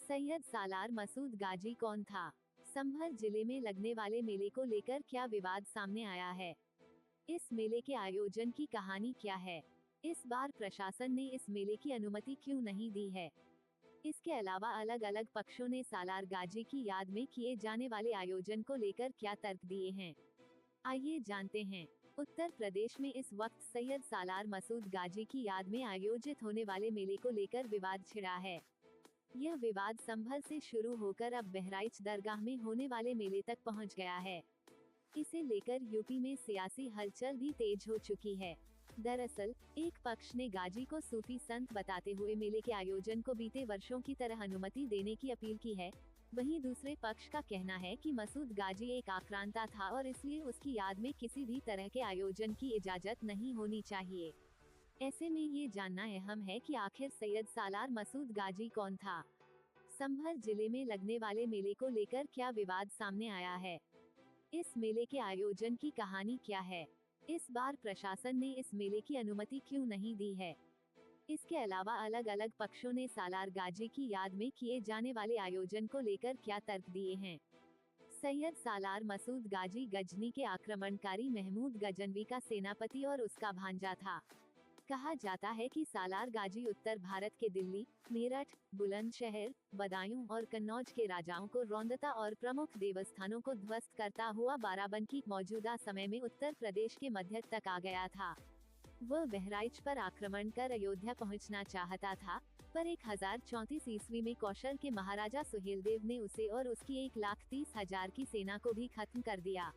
सैयद सालार मसूद गाजी कौन था? संभल जिले में लगने वाले मेले को लेकर क्या विवाद सामने आया है? इस मेले के आयोजन की कहानी क्या है? इस बार प्रशासन ने इस मेले की अनुमति क्यों नहीं दी है? इसके अलावा अलग अलग पक्षों ने सालार गाजी की याद में किए जाने वाले आयोजन को लेकर क्या तर्क दिए हैं? आइए जानते हैं। उत्तर प्रदेश में इस वक्त सैयद सालार मसूद गाजी की याद में आयोजित होने वाले मेले को लेकर विवाद छिड़ा है। यह विवाद संभल से शुरू होकर अब बहराइच दरगाह में होने वाले मेले तक पहुंच गया है। इसे लेकर यूपी में सियासी हलचल भी तेज हो चुकी है। दरअसल एक पक्ष ने गाजी को सूफी संत बताते हुए मेले के आयोजन को बीते वर्षों की तरह अनुमति देने की अपील की है। वहीं दूसरे पक्ष का कहना है कि मसूद गाजी एक आक्रांता था और इसलिए उसकी याद में किसी भी तरह के आयोजन की इजाजत नहीं होनी चाहिए। ऐसे में ये जानना अहम है कि आखिर सैयद सालार मसूद गाजी कौन था? संभल जिले में लगने वाले मेले को लेकर क्या विवाद सामने आया है? इस मेले के आयोजन की कहानी क्या है? इस बार प्रशासन ने इस मेले की अनुमति क्यों नहीं दी है? इसके अलावा अलग अलग पक्षों ने सालार गाजी की याद में किए जाने वाले आयोजन को लेकर क्या तर्क दिए हैं? सैयद सालार मसूद गाजी गजनी के आक्रमणकारी महमूद गजनवी का सेनापति और उसका भांजा था। कहा जाता है कि सालार गाजी उत्तर भारत के दिल्ली, मेरठ, बुलंदशहर, बदायूं और कन्नौज के राजाओं को रौंदता और प्रमुख देवस्थानों को ध्वस्त करता हुआ बाराबंकी मौजूदा समय में उत्तर प्रदेश के मध्य तक आ गया था। वह बहराइच पर आक्रमण कर अयोध्या पहुंचना चाहता था, पर 1034 ईस्वी में कौशल के महाराजा सुहेलदेव ने उसे और उसकी 1,30,000 की सेना को भी खत्म कर दिया।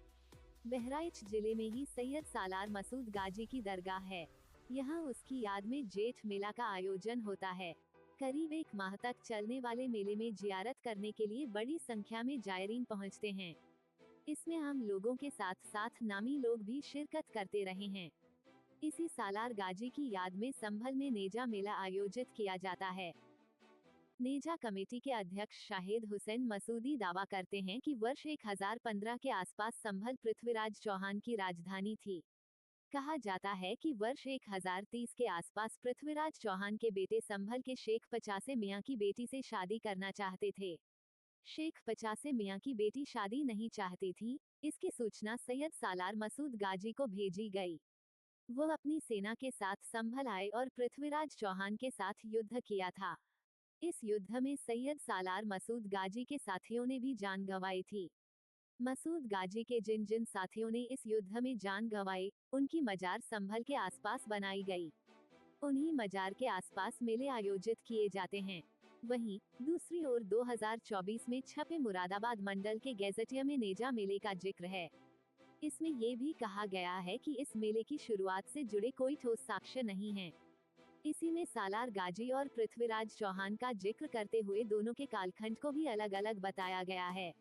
बहराइच जिले में ही सैयद सालार मसूद गाजी की दरगाह है। यहाँ उसकी याद में जेठ मेला का आयोजन होता है। करीब 1 माह तक चलने वाले मेले में जियारत करने के लिए बड़ी संख्या में जायरीन पहुँचते हैं। इसमें आम लोगों के साथ साथ नामी लोग भी शिरकत करते रहे हैं। इसी सालार गाजी की याद में संभल में नेजा मेला आयोजित किया जाता है। नेजा कमेटी के अध्यक्ष शाहिद हुसैन मसूदी दावा करते हैं कि वर्ष 1015 के आसपास संभल पृथ्वीराज चौहान की राजधानी थी। कहा जाता है कि वर्ष 1030 के आसपास पृथ्वीराज चौहान के बेटे संभल के शेख पचासे मियां की बेटी से शादी करना चाहते थे। शेख पचासे मियां की बेटी शादी नहीं चाहती थी। इसकी सूचना सैयद सालार मसूद गाजी को भेजी गई। वह अपनी सेना के साथ संभल आए और पृथ्वीराज चौहान के साथ युद्ध किया था। इस युद्ध में सैयद सालार मसूद गाजी के साथियों ने भी जान गंवाई थी। मसूद गाजी के जिन जिन साथियों ने इस युद्ध में जान गंवाई, उनकी मजार संभल के आसपास बनाई गई। उन्हीं मजार के आसपास मेले आयोजित किए जाते हैं। वहीं दूसरी ओर 2024 में छपे मुरादाबाद मंडल के गैजेटियर में नेजा मेले का जिक्र है। इसमें ये भी कहा गया है कि इस मेले की शुरुआत से जुड़े कोई ठोस साक्ष्य नहीं हैं। इसी में सालार गाजी और पृथ्वीराज चौहान का जिक्र करते हुए दोनों के कालखंड को भी अलग अलग बताया गया है।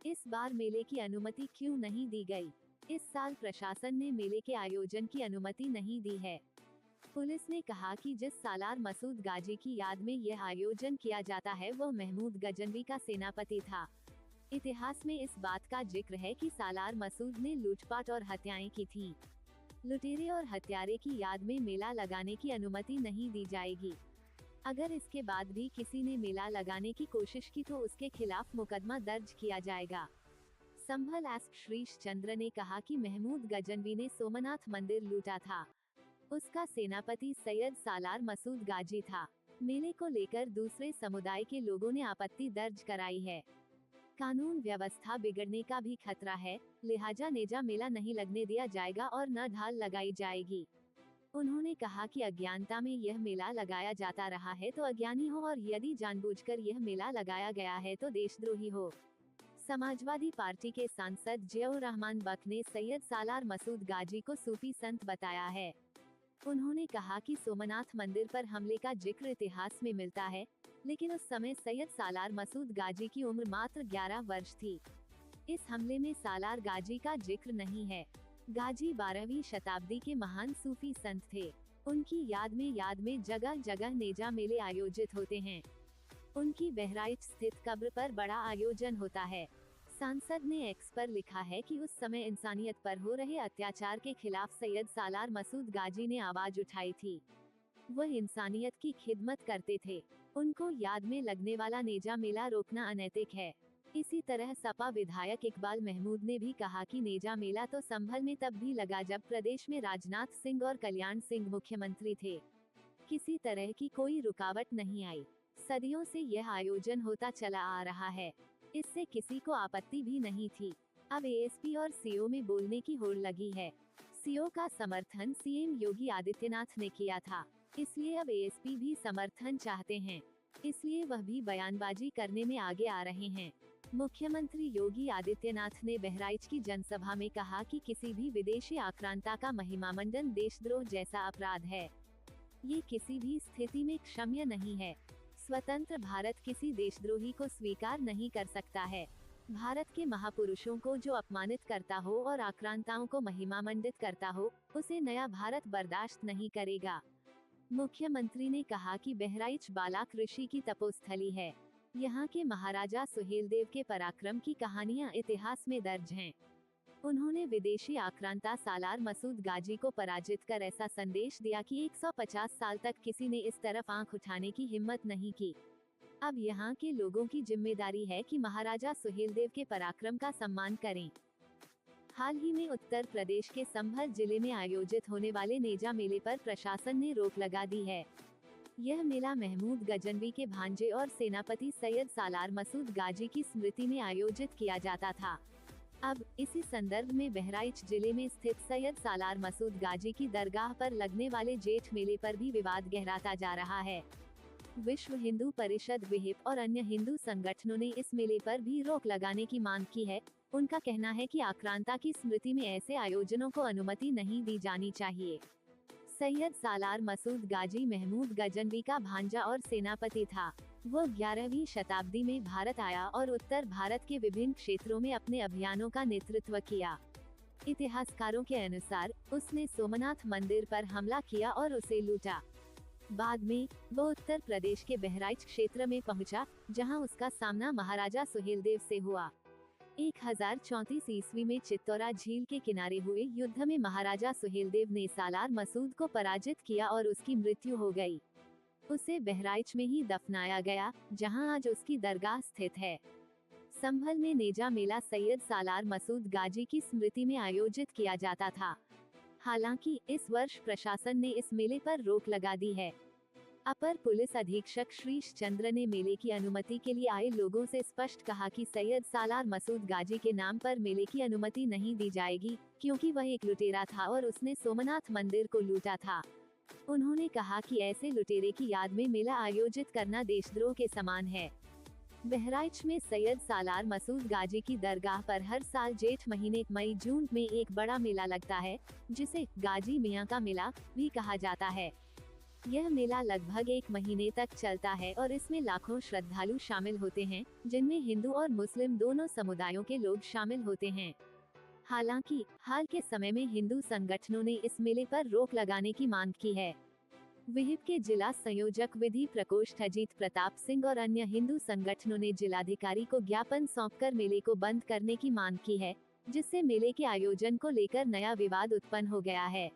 इस बार मेले की अनुमति क्यों नहीं दी गई? इस साल प्रशासन ने मेले के आयोजन की अनुमति नहीं दी है। पुलिस ने कहा कि जिस सालार मसूद गाजी की याद में यह आयोजन किया जाता है वह महमूद गजनवी का सेनापति था। इतिहास में इस बात का जिक्र है कि सालार मसूद ने लूटपाट और हत्याएं की थी। लुटेरे और हत्यारे की याद में मेला लगाने की अनुमति नहीं दी जाएगी। अगर इसके बाद भी किसी ने मेला लगाने की कोशिश की तो उसके खिलाफ मुकदमा दर्ज किया जाएगा। संभल एसपी श्रीश चंद्र ने कहा कि महमूद गजनवी ने सोमनाथ मंदिर लूटा था। उसका सेनापति सैयद सालार मसूद गाजी था। मेले को लेकर दूसरे समुदाय के लोगों ने आपत्ति दर्ज कराई है। कानून व्यवस्था बिगड़ने का भी खतरा है, लिहाजा नेजा मेला नहीं लगने दिया जाएगा और न ढाल लगाई जाएगी। उन्होंने कहा कि अज्ञानता में यह मेला लगाया जाता रहा है तो अज्ञानी हो और यदि जानबूझकर यह मेला लगाया गया है तो देशद्रोही हो। समाजवादी पार्टी के सांसद जियाउर रहमान बख्श ने सैयद सालार मसूद गाजी को सूफी संत बताया है। उन्होंने कहा कि सोमनाथ मंदिर पर हमले का जिक्र इतिहास में मिलता है, लेकिन उस समय सैयद सालार मसूद गाजी की उम्र मात्र 11 वर्ष थी। इस हमले में सालार गाजी का जिक्र नहीं है। गाजी 12वीं शताब्दी के महान सूफी संत थे। उनकी याद में जगह जगह नेजा मेले आयोजित होते हैं। उनकी बहराइच स्थित कब्र पर बड़ा आयोजन होता है। सांसद ने एक्स पर लिखा है कि उस समय इंसानियत पर हो रहे अत्याचार के खिलाफ सैयद सालार मसूद गाजी ने आवाज उठाई थी। वह इंसानियत की खिदमत करते थे। उनको याद में लगने वाला नेजा मेला रोकना अनैतिक है। इसी तरह सपा विधायक इकबाल महमूद ने भी कहा कि नेजा मेला तो संभल में तब भी लगा जब प्रदेश में राजनाथ सिंह और कल्याण सिंह मुख्यमंत्री थे। किसी तरह की कोई रुकावट नहीं आई। सदियों से यह आयोजन होता चला आ रहा है। इससे किसी को आपत्ति भी नहीं थी। अब एएसपी और सीओ में बोलने की होड़ लगी है। सीओ का समर्थन सीएम योगी आदित्यनाथ ने किया था, इसलिए अब एएसपी भी समर्थन चाहते हैं, इसलिए वह भी बयानबाजी करने में आगे आ रहे हैं। मुख्यमंत्री योगी आदित्यनाथ ने बहराइच की जनसभा में कहा कि किसी भी विदेशी आक्रांता का महिमामंडन देशद्रोह जैसा अपराध है। ये किसी भी स्थिति में क्षम्य नहीं है। स्वतंत्र भारत किसी देशद्रोही को स्वीकार नहीं कर सकता है। भारत के महापुरुषों को जो अपमानित करता हो और आक्रांताओं को महिमामंडित करता हो, उसे नया भारत बर्दाश्त नहीं करेगा। मुख्यमंत्री ने कहा कि बहराइच बालाक ऋषि की तपोस्थली है। यहाँ के महाराजा सुहेलदेव के पराक्रम की कहानियाँ इतिहास में दर्ज हैं। उन्होंने विदेशी आक्रांता सालार मसूद गाजी को पराजित कर ऐसा संदेश दिया कि 150 साल तक किसी ने इस तरफ आंख उठाने की हिम्मत नहीं की। अब यहाँ के लोगों की जिम्मेदारी है कि महाराजा सुहेलदेव के पराक्रम का सम्मान करें। हाल ही में उत्तर प्रदेश के संभल जिले में आयोजित होने वाले नेजा मेले पर प्रशासन ने रोक लगा दी है। यह मेला महमूद गजनवी के भांजे और सेनापति सैयद सालार मसूद गाजी की स्मृति में आयोजित किया जाता था। अब इसी संदर्भ में बहराइच जिले में स्थित सैयद सालार मसूद गाजी की दरगाह पर लगने वाले जेठ मेले पर भी विवाद गहराता जा रहा है। विश्व हिंदू परिषद विहिप और अन्य हिंदू संगठनों ने इस मेले पर भी रोक लगाने की मांग की है। उनका कहना है कि आक्रांता की स्मृति में ऐसे आयोजनों को अनुमति नहीं दी जानी चाहिए। सैयद सालार मसूद गाजी महमूद गजनवी का भांजा और सेनापति था। वो 11वीं शताब्दी में भारत आया और उत्तर भारत के विभिन्न क्षेत्रों में अपने अभियानों का नेतृत्व किया। इतिहासकारों के अनुसार उसने सोमनाथ मंदिर पर हमला किया और उसे लूटा। बाद में वो उत्तर प्रदेश के बहराइच क्षेत्र में पहुंचा, जहां उसका सामना महाराजा सुहेलदेव से हुआ। 1034 ईस्वी में चित्तौरा झील के किनारे हुए युद्ध में महाराजा सुहेलदेव ने सालार मसूद को पराजित किया और उसकी मृत्यु हो गई। उसे बहराइच में ही दफनाया गया, जहां आज उसकी दरगाह स्थित है। संभल में नेजा मेला सैयद सालार मसूद गाजी की स्मृति में आयोजित किया जाता था। हालांकि इस वर्ष प्रशासन ने इस मेले पर रोक लगा दी है। अपर पुलिस अधीक्षक श्रीश चंद्र ने मेले की अनुमति के लिए आए लोगों से स्पष्ट कहा कि सैयद सालार मसूद गाजी के नाम पर मेले की अनुमति नहीं दी जाएगी, क्योंकि वह एक लुटेरा था और उसने सोमनाथ मंदिर को लूटा था। उन्होंने कहा कि ऐसे लुटेरे की याद में मेला आयोजित करना देशद्रोह के समान है। बहराइच में सैयद सालार मसूद गाजी की दरगाह पर हर साल जेठ महीने मई जून में एक बड़ा मेला लगता है, जिसे गाजी मियां का मेला भी कहा जाता है। यह मेला लगभग 1 महीने तक चलता है और इसमें लाखों श्रद्धालु शामिल होते हैं, जिनमें हिंदू और मुस्लिम दोनों समुदायों के लोग शामिल होते हैं। हालांकि हाल के समय में हिंदू संगठनों ने इस मेले पर रोक लगाने की मांग की है। विहिप के जिला संयोजक विधि प्रकोष्ठ अजीत प्रताप सिंह और अन्य हिंदू संगठनों ने जिलाधिकारी को ज्ञापन सौंपकर मेले को बंद करने की मांग की है, जिससे मेले के आयोजन को लेकर नया विवाद उत्पन्न हो गया है।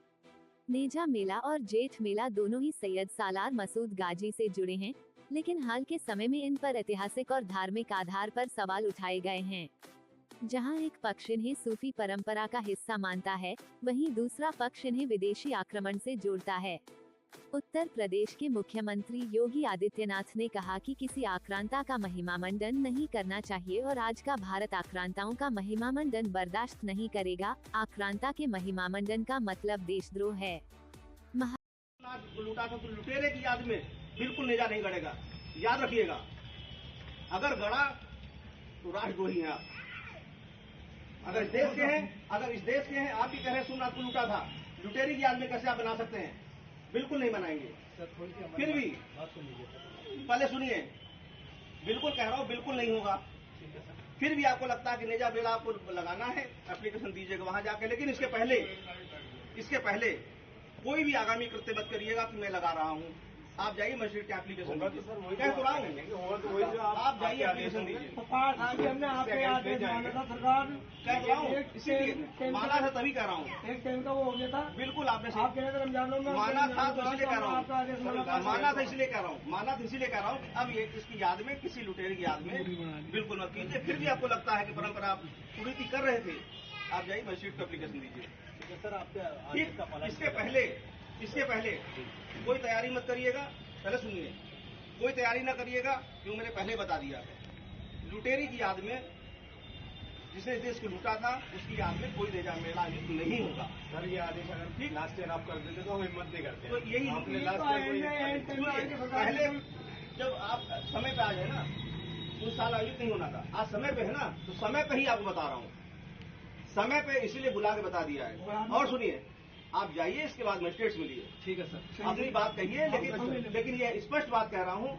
नेजा मेला और जेठ मेला दोनों ही सैयद सालार मसूद गाजी से जुड़े हैं, लेकिन हाल के समय में इन पर ऐतिहासिक और धार्मिक आधार पर सवाल उठाए गए हैं। जहां एक पक्ष इन्हें सूफी परंपरा का हिस्सा मानता है, वहीं दूसरा पक्ष इन्हें विदेशी आक्रमण से जोड़ता है। उत्तर प्रदेश के मुख्यमंत्री योगी आदित्यनाथ ने कहा कि किसी आक्रांता का महिमामंडन नहीं करना चाहिए और आज का भारत आक्रांताओं का महिमामंडन बर्दाश्त नहीं करेगा। आक्रांता के महिमामंडन का मतलब देशद्रोह है। लूटा तो लुटेरे की याद में बिल्कुल नेजा नहीं गड़ेगा, याद रखिएगा। अगर गड़ा तो राष्ट्रद्रोही हैं आप। अगर इस देश के हैं, आप भी कह रहे हैं सोमनाथ को लूटा था, लुटेरी की याद में कैसे आप बना सकते हैं? बिल्कुल नहीं बनाएंगे। फिर भी पहले सुनिए, बिल्कुल कह रहा हूँ, बिल्कुल नहीं होगा। फिर भी आपको लगता है कि नेजा मेला आपको लगाना है, एप्लीकेशन दीजिएगा वहां जाके। लेकिन इसके पहले कोई भी आगामी कृत्य मत करिएगा कि मैं लगा रहा हूँ। आप जाइए मजिस्ट्रेट के एप्लीकेशन होगा तो सर वही कह तो रहा हूँ। होगा तो वही जो आप जाइए एप्लीकेशन दीजिए। हमने आपके आदेश माना था सरकार, कह तो रहा हूँ, इसीलिए माना था तभी कह रहा हूँ। एक टाइम का वो हो गया था। बिल्कुल आपने आप कह रहे थे रमजानों में माना था तो इसलिए कह रहा आपका आदेश माना हूँ, था। माना था इसलिए कह रहा हूँ, माना था इसलिए कह रहा हूँ कि अब ये इसकी याद में, किसी लुटेरे की याद में बिल्कुल मत कीजिए। फिर भी आपको लगता है कि परंपरा आप कुरीति कर रहे थे, आप जाइए मजिस्ट्रेट को एप्लीकेशन दीजिए। सर आपके ठीक, इसके पहले कोई तैयारी मत करिएगा। पहले सुनिए, कोई तैयारी ना करिएगा, क्यों मैंने पहले बता दिया है। लुटेरी की याद में, जिसने देश को लूटा था, उसकी याद में कोई मेला आयोजित नहीं होगा। सर ये आदेश अगर ठीक लास्ट ईयर आप कर देते तो हम हिम्मत नहीं करते। तो यही आपने लास्ट ईयर पहले जब आप समय पे आ जाए ना, उस साल आयोजित नहीं होना था। आज समय पे है ना, तो समय पे ही आपको बता रहा हूँ, समय पे इसीलिए बुला के बता दिया है। और सुनिए, आप जाइए, इसके बाद मजिस्ट्रेट से मिलिए। ठीक है सर, अपनी बात कहिए, लेकिन ये स्पष्ट बात कह रहा हूँ,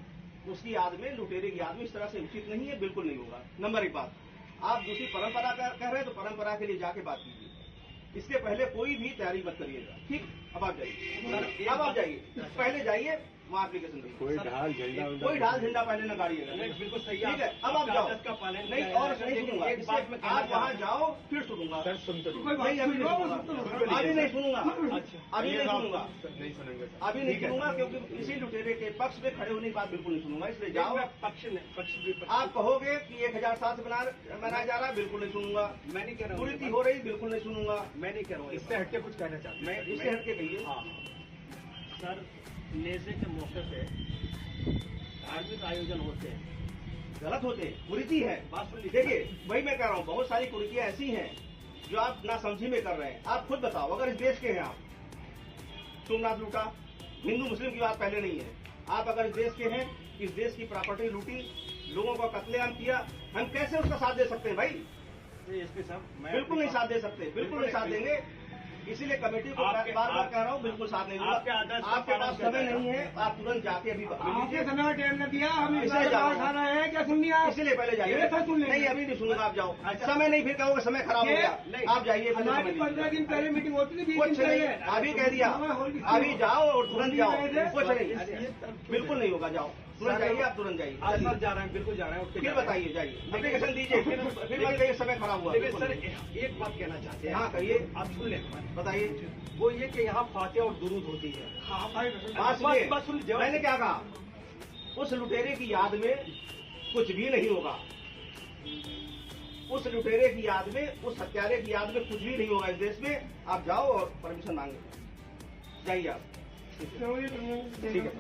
उसकी याद में, लुटेरे की याद में इस तरह से उचित नहीं है, बिल्कुल नहीं होगा। नंबर 1 बात, आप दूसरी परंपरा कह रहे हैं तो परंपरा के लिए जाके बात कीजिए। इसके पहले कोई भी तैयारी मत करिएगा। ठीक, अब आप जाइए, अब आप जाइए, पहले जाइए वहाँ एप्लीकेशन दीजिए। कोई ढाल झंडा कोई ढाल झंडा पहले न गाड़िएगा। बिल्कुल सही ठीक है, अब आप जाओ। नहीं, और नहीं सुनूंगा। आप वहाँ जाओ, फिर सुनूंगा। सर सुन तो नहीं, अभी नहीं सुनूंगा, अभी नहीं सुनूंगा, अभी नहीं सुनूंगा, नहीं सुनेंगे सर, अभी नहीं सुनूंगा, क्योंकि इसी लुटेरे के पक्ष में खड़े होने की बात बिल्कुल नहीं सुनूंगा। इसलिए जाओ, पक्ष आप कहोगे कि 1007 मनाया जा रहा है, बिल्कुल नहीं सुनूंगा। मैं नहीं कह रहा कुरीति हो रही, बिल्कुल नहीं सुनूंगा। मैं नहीं कह रहा हूँ, इससे हटके कुछ कहना चाहता हूँ। मैं इससे हटके कहिए। हाँ सर, नेज़े के मौके पे धार्मिक आयोजन होते हैं, गलत होते हैं, कुरीति है। बात सुन लीजिए। देखिए, वही मैं कह रहा हूँ, बहुत सारी कुरीतियां ऐसी हैं जो आप नासमझी में कर रहे हैं। आप खुद बताओ, अगर इस देश के हैं आप, सोमनाथ लूटा, हिंदू मुस्लिम की बात पहले नहीं है। आप अगर इस देश के हैं, इस देश की प्रॉपर्टी लूटी, लोगों का कत्लेआम किया, हम कैसे उसका साथ दे सकते हैं भाई? एसपी साहब, बिल्कुल नहीं साथ दे सकते, बिल्कुल नहीं साथ देंगे। इसीलिए कमेटी को बार बार कह रहा हूँ, बिल्कुल साथ नहीं दूंगा। आपके पास समय नहीं है, आप तुरंत जाके अभी आपके समय में टाइम न दिया, हम इसलिए जा रहा हूं। खा रहे हैं, क्या सुन लिया? इसलिए पहले जाइए। नहीं, अभी नहीं सुनूंगा, आप जाओ। समय नहीं, फिर कहोगे समय खराब हो गया। आप जाइए, हमारी 15 दिन पहले मीटिंग होती थी, 20 कुछ दिन नहीं, पहले। अभी कह दिया, अभी जाओ और तुरंत जाओ, कुछ नहीं, बिल्कुल नहीं होगा। जाओ, तुरंत जाइए, आप तुरंत जाइए। आज सर जा रहे हैं, बिल्कुल जा रहे हैं। फिर बताइए, जाइए, एप्लीकेशन दीजिए, फिर मत कहिए समय खराब हुआ। लेकिन सर एक बात कहना चाहते हैं। हाँ, कहिए, आप सुन लें हमारी। बताइए। वो ये कि यहाँ फातिहा और दुरूद होती है। हाँ भाई, बात सुन लीजिए, मैंने क्या कहा? उस लुटेरे की याद में कुछ भी नहीं होगा। उस लुटेरे की याद में, उस हत्यारे की याद में कुछ भी नहीं होगा इस देश में। आप जाओ और परमिशन मांगे, जाइए आप। ठीक है,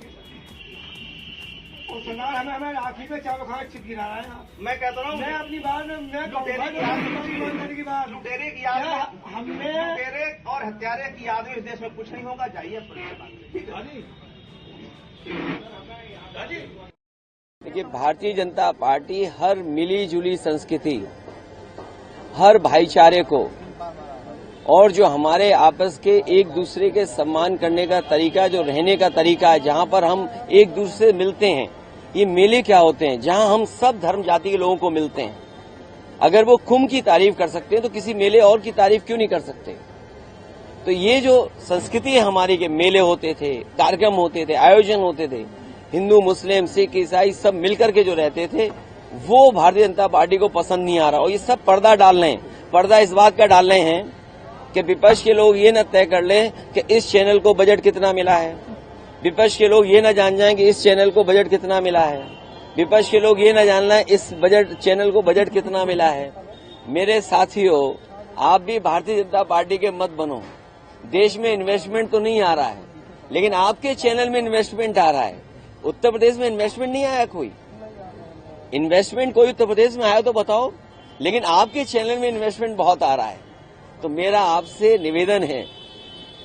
और सरकार हमें आखिर में चावल खाना चिप गिरा रहा है। मैं कहता हूँ, मैं अपनी बात में मैं लुटेरे की याद में, की बात लुटेरे की याद में, हमने लुटेरे और हत्यारे की याद में इस देश में कुछ नहीं होगा। जाइए परमिशन मांगे। ठीक है, देखिए, भारतीय जनता पार्टी हर मिली जुली संस्कृति, हर भाईचारे को और जो हमारे आपस के एक दूसरे के सम्मान करने का तरीका, जो रहने का तरीका है, जहां पर हम एक दूसरे से मिलते हैं, ये मेले क्या होते हैं जहां हम सब धर्म जाति के लोगों को मिलते हैं। अगर वो कुंभ की तारीफ कर सकते हैं तो किसी मेले और की तारीफ क्यों नहीं कर सकते? तो ये जो संस्कृति है हमारी के मेले होते थे, कार्यक्रम होते थे, आयोजन होते थे, हिंदू मुस्लिम सिख ईसाई सब मिलकर के जो रहते थे, वो भारतीय जनता पार्टी को पसंद नहीं आ रहा। और ये सब पर्दा डाल रहे हैं। पर्दा इस बात का डाल रहे हैं कि विपक्ष के लोग ये न तय कर लें कि इस चैनल को बजट कितना मिला है, विपक्ष के लोग ये न जान जाएं कि इस चैनल को बजट कितना मिला है, विपक्ष के लोग ये न जान लें इस चैनल को बजट कितना मिला है। मेरे साथियों, आप भी भारतीय जनता पार्टी के मत बनो। देश में इन्वेस्टमेंट तो नहीं आ रहा है, लेकिन आपके चैनल में इन्वेस्टमेंट आ रहा है। उत्तर प्रदेश में इन्वेस्टमेंट नहीं आया, कोई इन्वेस्टमेंट कोई उत्तर प्रदेश में आया तो बताओ, लेकिन आपके चैनल में इन्वेस्टमेंट बहुत आ रहा है। तो मेरा आपसे निवेदन है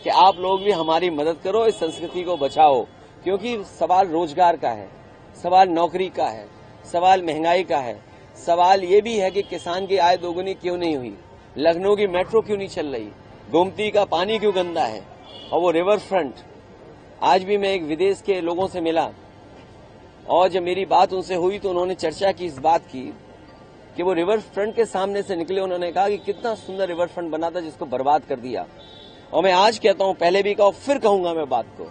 कि आप लोग भी हमारी मदद करो, इस संस्कृति को बचाओ, क्योंकि सवाल रोजगार का है, सवाल नौकरी का है, सवाल महंगाई का है, सवाल ये भी है कि किसान की आय दोगुनी क्यों नहीं हुई, लखनऊ की मेट्रो क्यों नहीं चल रही, गोमती का पानी क्यों गंदा है, और वो रिवर फ्रंट। आज भी मैं एक विदेश के लोगों से मिला और जब मेरी बात उनसे हुई तो उन्होंने चर्चा की इस बात की कि वो रिवर फ्रंट के सामने से निकले। उन्होंने कहा कि कितना सुंदर रिवर फ्रंट बना था जिसको बर्बाद कर दिया। और मैं आज कहता हूं, पहले भी कहा, फिर कहूंगा मैं बात को,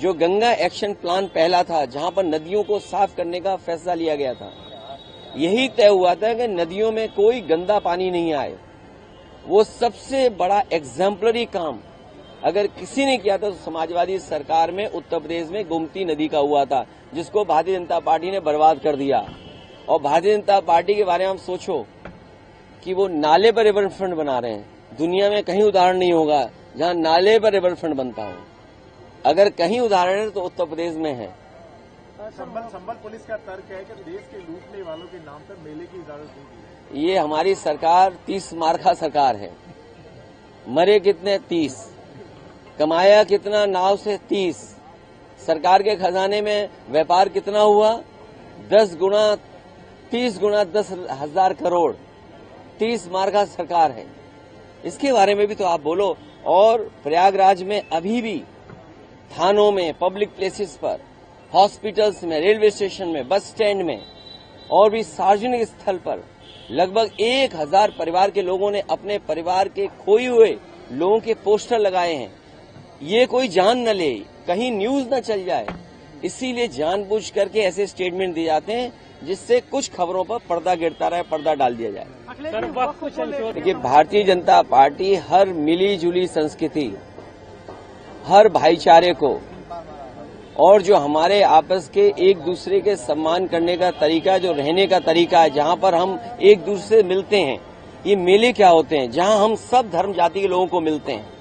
जो गंगा एक्शन प्लान पहला था, जहां पर नदियों को साफ करने का फैसला लिया गया था, यही तय हुआ था कि नदियों में कोई गंदा पानी नहीं आए। वो सबसे बड़ा एग्जाम्पलरी काम अगर किसी ने किया था तो समाजवादी सरकार में उत्तर प्रदेश में गोमती नदी का हुआ था, जिसको भारतीय जनता पार्टी ने बर्बाद कर दिया। और भारतीय जनता पार्टी के बारे में आप सोचो कि वो नाले पर रिवर फ्रंट बना रहे हैं। दुनिया में कहीं उदाहरण नहीं होगा जहां नाले पर रिवर फ्रंट बनता हो। अगर कहीं उदाहरण है तो उत्तर प्रदेश में है। संबल पुलिस का तर्क है कि देश के लूटने वालों के नाम पर मेले की इजाजत नहीं दी है। ये हमारी सरकार 30 मार्का सरकार है। मरे कितने? 30। कमाया कितना नाव से? 30। सरकार के खजाने में व्यापार कितना हुआ? 10 गुना 30 गुना 10,000 करोड़। 30 मार्का सरकार है। इसके बारे में भी तो आप बोलो। और प्रयागराज में अभी भी थानों में, पब्लिक प्लेसेस पर, हॉस्पिटल्स में, रेलवे स्टेशन में, बस स्टैंड में और भी सार्वजनिक स्थल पर लगभग 1000 परिवार के लोगों ने अपने परिवार के खोए हुए लोगों के पोस्टर लगाए हैं। ये कोई जान न ले, कहीं न्यूज न चल जाए, इसीलिए जानबूझ करके ऐसे स्टेटमेंट दिए जाते हैं जिससे कुछ खबरों पर पर्दा गिरता रहे, पर्दा डाल दिया जाए। देखिए, भारतीय जनता पार्टी हर मिली जुली संस्कृति, हर भाईचारे को और जो हमारे आपस के एक दूसरे के सम्मान करने का तरीका, जो रहने का तरीका है, जहां पर हम एक दूसरे से मिलते हैं, ये मेले क्या होते हैं जहां हम सब धर्म जाति के लोगों को मिलते हैं।